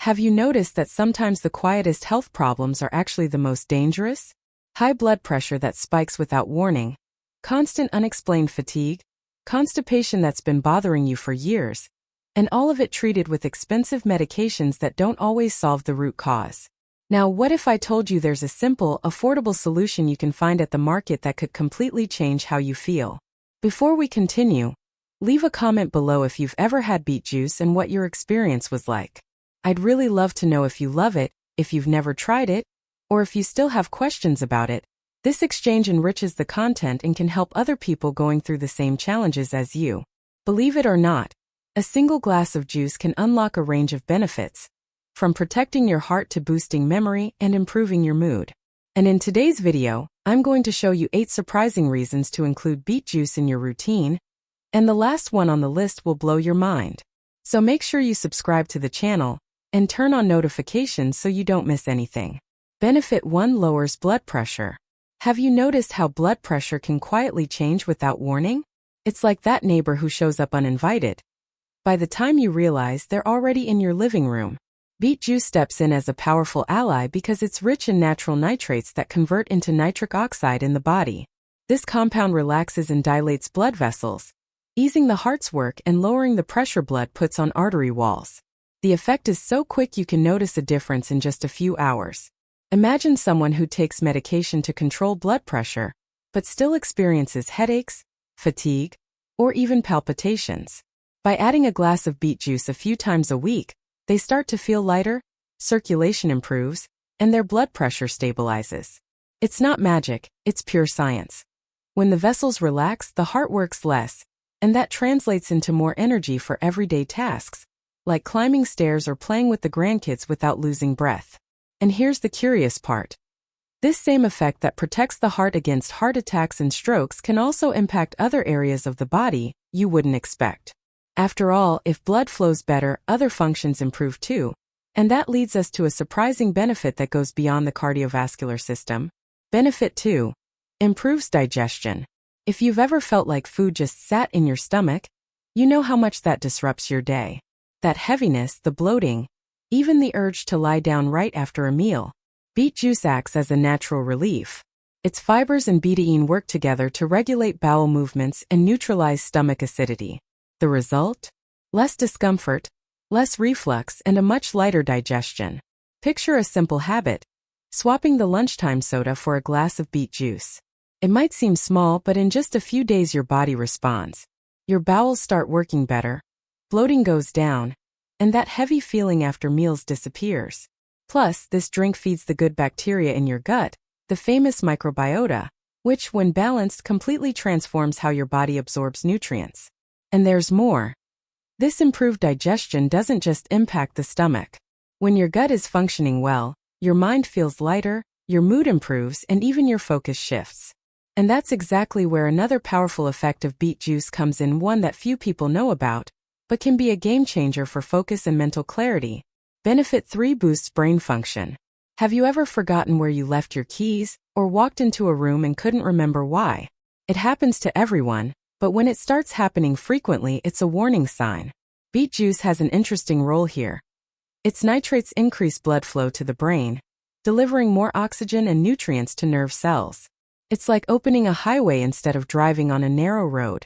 Have you noticed that sometimes the quietest health problems are actually the most dangerous? High blood pressure that spikes without warning, constant unexplained fatigue, constipation that's been bothering you for years, and all of it treated with expensive medications that don't always solve the root cause. Now, what if I told you there's a simple, affordable solution you can find at the market that could completely change how you feel? Before we continue, leave a comment below if you've ever had beet juice and what your experience was like. I'd really love to know if you love it, if you've never tried it, or if you still have questions about it. This exchange enriches the content and can help other people going through the same challenges as you. Believe it or not, a single glass of juice can unlock a range of benefits, from protecting your heart to boosting memory and improving your mood. And in today's video, I'm going to show you 8 surprising reasons to include beet juice in your routine, and the last one on the list will blow your mind. So make sure you subscribe to the channel and turn on notifications so you don't miss anything. Benefit 1: lowers blood pressure. Have you noticed how blood pressure can quietly change without warning? It's like that neighbor who shows up uninvited. By the time you realize they're already in your living room. Beet juice steps in as a powerful ally because it's rich in natural nitrates that convert into nitric oxide in the body. This compound relaxes and dilates blood vessels, easing the heart's work and lowering the pressure blood puts on artery walls. The effect is so quick you can notice a difference in just a few hours. Imagine someone who takes medication to control blood pressure, but still experiences headaches, fatigue, or even palpitations. By adding a glass of beet juice a few times a week, they start to feel lighter, circulation improves, and their blood pressure stabilizes. It's not magic, it's pure science. When the vessels relax, the heart works less, and that translates into more energy for everyday tasks, like climbing stairs or playing with the grandkids without losing breath. And here's the curious part. This same effect that protects the heart against heart attacks and strokes can also impact other areas of the body you wouldn't expect. After all, if blood flows better, other functions improve too. And that leads us to a surprising benefit that goes beyond the cardiovascular system. Benefit 2: improves digestion. If you've ever felt like food just sat in your stomach, you know how much that disrupts your day. That heaviness, the bloating, even the urge to lie down right after a meal. Beet juice acts as a natural relief. Its fibers and betaine work together to regulate bowel movements and neutralize stomach acidity. The result? Less discomfort, less reflux, and a much lighter digestion. Picture a simple habit: swapping the lunchtime soda for a glass of beet juice. It might seem small, but in just a few days your body responds. Your bowels start working better, bloating goes down, and that heavy feeling after meals disappears. Plus, this drink feeds the good bacteria in your gut, the famous microbiota, which, when balanced, completely transforms how your body absorbs nutrients. And there's more. This improved digestion doesn't just impact the stomach. When your gut is functioning well, your mind feels lighter, your mood improves, and even your focus shifts. And that's exactly where another powerful effect of beet juice comes in, one that few people know about, but can be a game changer for focus and mental clarity. Benefit 3: boosts brain function. Have you ever forgotten where you left your keys, or walked into a room and couldn't remember why? It happens to everyone, but when it starts happening frequently, it's a warning sign. Beet juice has an interesting role here. Its nitrates increase blood flow to the brain, delivering more oxygen and nutrients to nerve cells. It's like opening a highway instead of driving on a narrow road.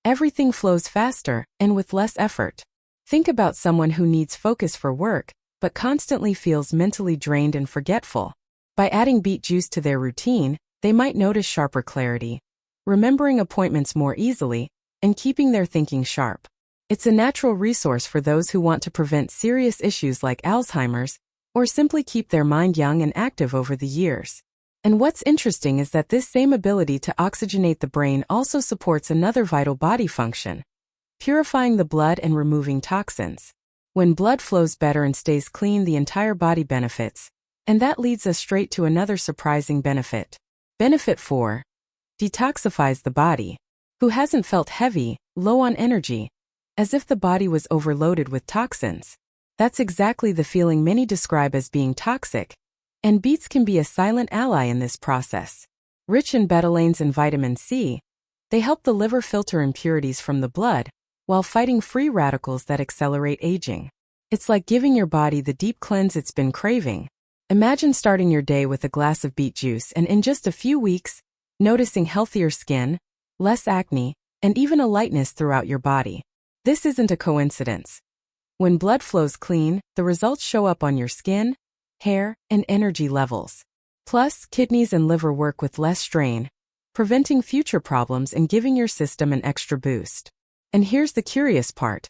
Everything flows faster and with less effort. Think about someone who needs focus for work, but constantly feels mentally drained and forgetful. By adding beet juice to their routine, they might notice sharper clarity, remembering appointments more easily, and keeping their thinking sharp. It's a natural resource for those who want to prevent serious issues like Alzheimer's, or simply keep their mind young and active over the years. And what's interesting is that this same ability to oxygenate the brain also supports another vital body function: purifying the blood and removing toxins. When blood flows better and stays clean, the entire body benefits. And that leads us straight to another surprising benefit. Benefit 4: detoxifies the body. Who hasn't felt heavy, low on energy, as if the body was overloaded with toxins? That's exactly the feeling many describe as being toxic, and beets can be a silent ally in this process. Rich in betalains and vitamin C, they help the liver filter impurities from the blood, while fighting free radicals that accelerate aging. It's like giving your body the deep cleanse it's been craving. Imagine starting your day with a glass of beet juice and in just a few weeks, noticing healthier skin, less acne, and even a lightness throughout your body. This isn't a coincidence. When blood flows clean, the results show up on your skin, hair, and energy levels. Plus, kidneys and liver work with less strain, preventing future problems and giving your system an extra boost. And here's the curious part.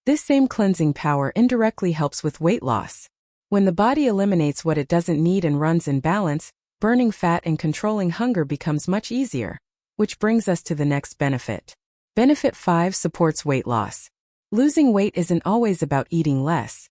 This same cleansing power indirectly helps with weight loss. When the body eliminates what it doesn't need and runs in balance, burning fat and controlling hunger becomes much easier. Which brings us to the next benefit. Benefit 5 supports weight loss. Losing weight isn't always about eating less.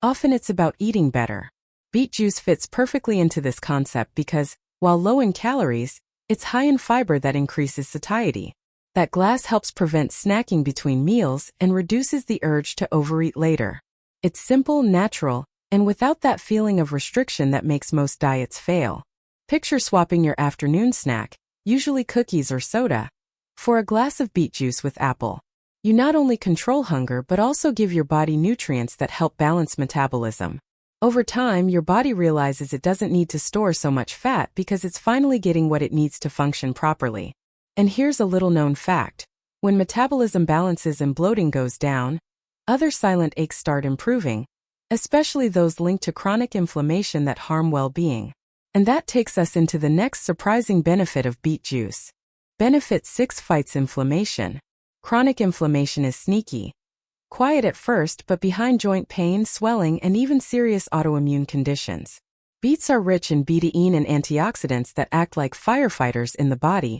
Often it's about eating better. Beet juice fits perfectly into this concept because, while low in calories, it's high in fiber that increases satiety. That glass helps prevent snacking between meals and reduces the urge to overeat later. It's simple, natural, and without that feeling of restriction that makes most diets fail. Picture swapping your afternoon snack, usually cookies or soda, for a glass of beet juice with apple. You not only control hunger but also give your body nutrients that help balance metabolism. Over time, your body realizes it doesn't need to store so much fat because it's finally getting what it needs to function properly. And here's a little-known fact. When metabolism balances and bloating goes down, other silent aches start improving, especially those linked to chronic inflammation that harm well-being. And that takes us into the next surprising benefit of beet juice. Benefit 6 fights inflammation. Chronic inflammation is sneaky. Quiet at first, but behind joint pain, swelling, and even serious autoimmune conditions. Beets are rich in betaine and antioxidants that act like firefighters in the body,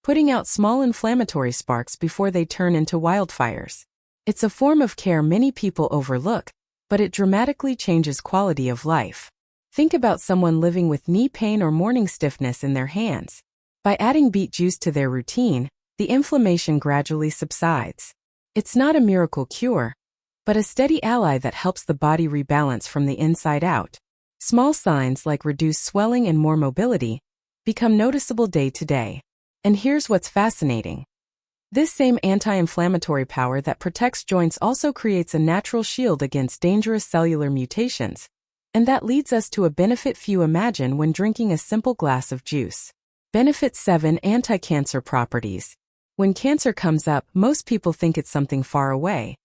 putting out small inflammatory sparks before they turn into wildfires. It's a form of care many people overlook, but it dramatically changes quality of life. Think about someone living with knee pain or morning stiffness in their hands. By adding beet juice to their routine, the inflammation gradually subsides. It's not a miracle cure, but a steady ally that helps the body rebalance from the inside out. Small signs like reduced swelling and more mobility become noticeable day to day. And here's what's fascinating. This same anti-inflammatory power that protects joints also creates a natural shield against dangerous cellular mutations. And that leads us to a benefit few imagine when drinking a simple glass of juice. Benefit 7 anti-cancer properties. When cancer comes up, most people think it's something far away,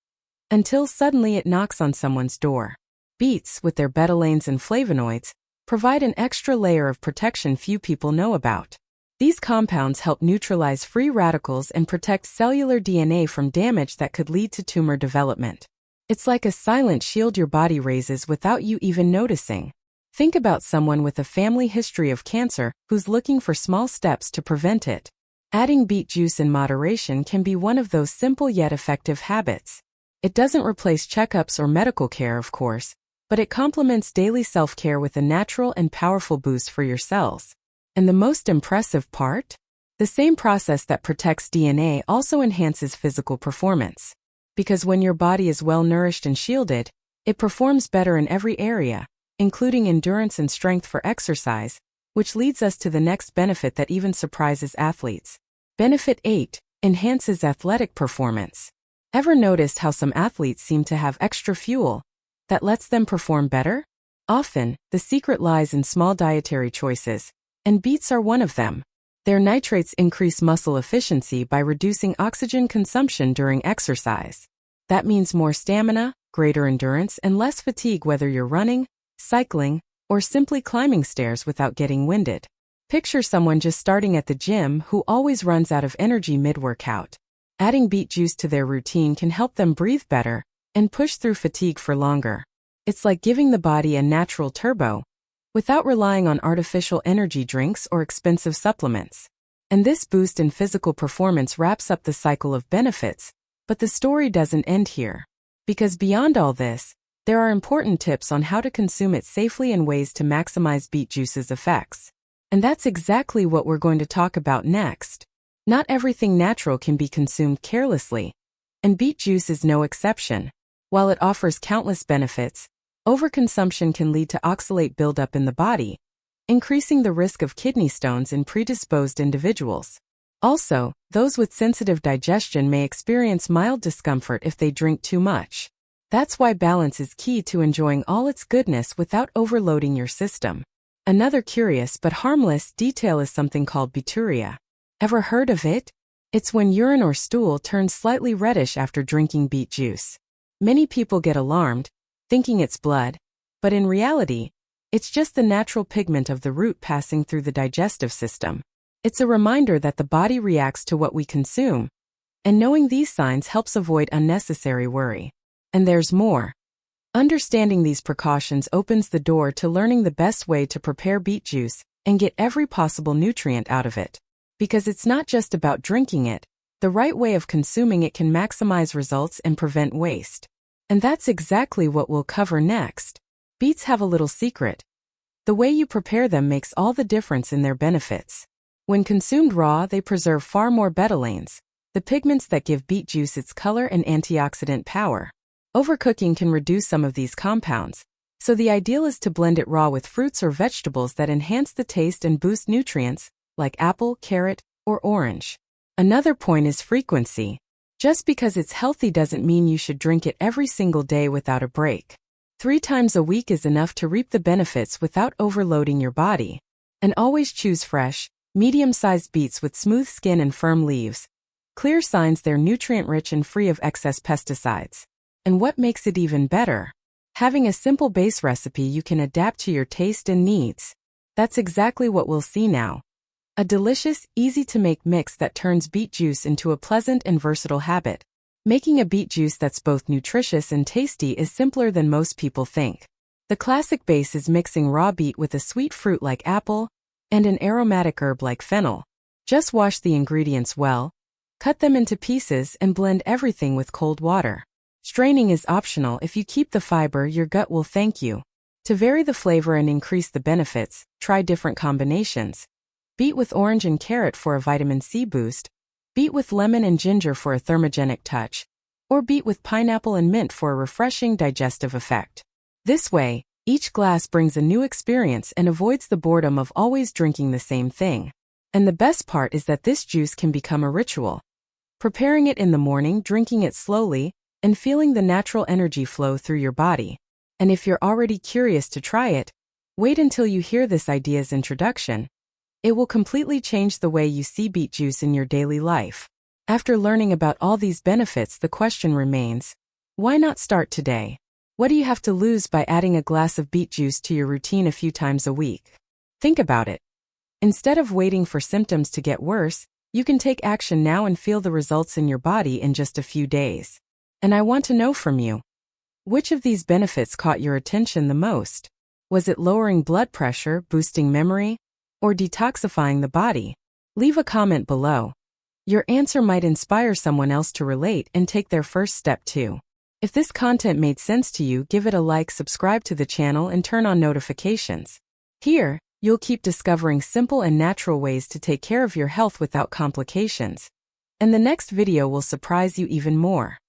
until suddenly it knocks on someone's door. Beets, with their betalains and flavonoids, provide an extra layer of protection few people know about. These compounds help neutralize free radicals and protect cellular DNA from damage that could lead to tumor development. It's like a silent shield your body raises without you even noticing. Think about someone with a family history of cancer who's looking for small steps to prevent it. Adding beet juice in moderation can be one of those simple yet effective habits. It doesn't replace checkups or medical care, of course, but it complements daily self-care with a natural and powerful boost for your cells. And the most impressive part? The same process that protects DNA also enhances physical performance. Because when your body is well nourished and shielded, it performs better in every area, including endurance and strength for exercise, which leads us to the next benefit that even surprises athletes. Benefit 8 enhances athletic performance. Ever noticed how some athletes seem to have extra fuel that lets them perform better? Often, the secret lies in small dietary choices, and beets are one of them. Their nitrates increase muscle efficiency by reducing oxygen consumption during exercise. That means more stamina, greater endurance, and less fatigue whether you're running, cycling, or simply climbing stairs without getting winded. Picture someone just starting at the gym who always runs out of energy mid-workout. Adding beet juice to their routine can help them breathe better and push through fatigue for longer. It's like giving the body a natural turbo, without relying on artificial energy drinks or expensive supplements. And this boost in physical performance wraps up the cycle of benefits, but the story doesn't end here. Because beyond all this, there are important tips on how to consume it safely and ways to maximize beet juice's effects. And that's exactly what we're going to talk about next. Not everything natural can be consumed carelessly, and beet juice is no exception. While it offers countless benefits, overconsumption can lead to oxalate buildup in the body, increasing the risk of kidney stones in predisposed individuals. Also, those with sensitive digestion may experience mild discomfort if they drink too much. That's why balance is key to enjoying all its goodness without overloading your system. Another curious but harmless detail is something called beeturia. Ever heard of it? It's when urine or stool turns slightly reddish after drinking beet juice. Many people get alarmed, thinking it's blood, but in reality, it's just the natural pigment of the root passing through the digestive system. It's a reminder that the body reacts to what we consume, and knowing these signs helps avoid unnecessary worry. And there's more. Understanding these precautions opens the door to learning the best way to prepare beet juice and get every possible nutrient out of it. Because it's not just about drinking it, the right way of consuming it can maximize results and prevent waste. And that's exactly what we'll cover next. Beets have a little secret. The way you prepare them makes all the difference in their benefits. When consumed raw, they preserve far more betalains, the pigments that give beet juice its color and antioxidant power. Overcooking can reduce some of these compounds, so the ideal is to blend it raw with fruits or vegetables that enhance the taste and boost nutrients, like apple, carrot, or orange. Another point is frequency. Just because it's healthy doesn't mean you should drink it every single day without a break. 3 times a week is enough to reap the benefits without overloading your body. And always choose fresh, medium-sized beets with smooth skin and firm leaves. Clear signs they're nutrient-rich and free of excess pesticides. And what makes it even better? Having a simple base recipe you can adapt to your taste and needs. That's exactly what we'll see now. A delicious, easy-to-make mix that turns beet juice into a pleasant and versatile habit. Making a beet juice that's both nutritious and tasty is simpler than most people think. The classic base is mixing raw beet with a sweet fruit like apple and an aromatic herb like fennel. Just wash the ingredients well, cut them into pieces, and blend everything with cold water. Straining is optional. If you keep the fiber, your gut will thank you. To vary the flavor and increase the benefits, try different combinations. Beet with orange and carrot for a vitamin C boost, beet with lemon and ginger for a thermogenic touch, or beet with pineapple and mint for a refreshing digestive effect. This way, each glass brings a new experience and avoids the boredom of always drinking the same thing. And the best part is that this juice can become a ritual. Preparing it in the morning, drinking it slowly, and feeling the natural energy flow through your body. And if you're already curious to try it, wait until you hear this idea's introduction. It will completely change the way you see beet juice in your daily life. After learning about all these benefits, the question remains, why not start today? What do you have to lose by adding a glass of beet juice to your routine a few times a week? Think about it. Instead of waiting for symptoms to get worse, you can take action now and feel the results in your body in just a few days. And I want to know from you, which of these benefits caught your attention the most? Was it lowering blood pressure, boosting memory, or detoxifying the body? Leave a comment below. Your answer might inspire someone else to relate and take their first step too. If this content made sense to you, give it a like, subscribe to the channel, and turn on notifications. Here, you'll keep discovering simple and natural ways to take care of your health without complications. And the next video will surprise you even more.